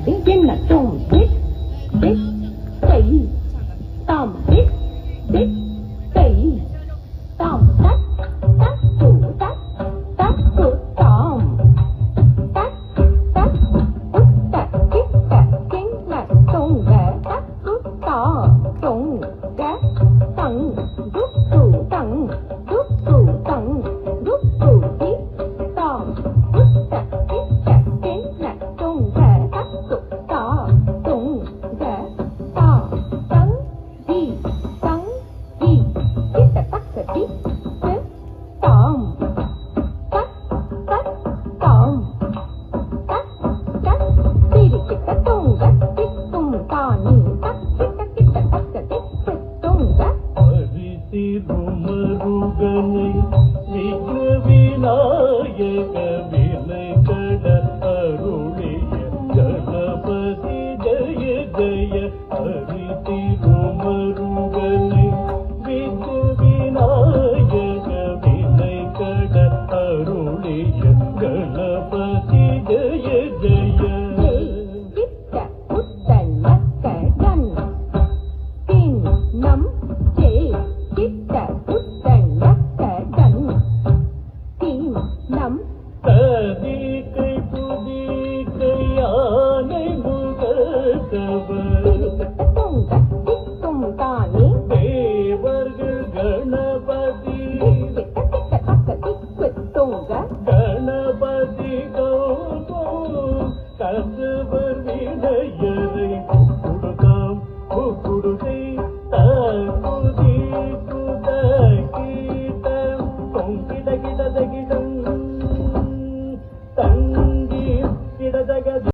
என்ன தும் திக் திக் தை தாம் திக் திக் தை தாம் தக் தக் து தக் தக் து தாம் தக் தக் உத் தக் கிக் தக் கிங் நக் துங் க தக் து தா துங் க தங் துக் து தங் துக் து தங் துக் து தி தாம் உத் தக் கிக் தக் கிங் நக் துங் க தக் து தா துங் க தா தங் தி தங் தி கிட்ட தக்க தி தி தாம் தக் தக் தாம் தக் தக் திரி கிட்ட துங் க திக் தும் தா நீ தக் கிட்ட தக்க திக் திக் துங் க அரிசிருமருகனை விக்ன விநாயக வினை கட அருளிய கணபதி ஜய ஜய அரிசிருமருகனை விக்ன விநாயக வினை கட அருளிய கணபதி ஜய ஜய கிட்ட உத்த நக்க டன் தின் நம் ஜே கிட்ட உத்த நக்க டன் தின் நம் ததிகை புதிகை யானை முகத்தவர் கிட்ட துங்க திக் தும் தானே தேவர்கள் கணபதி கிட்ட தக்க திக் துங்க கணபதி கௌதம் கசவர் வினய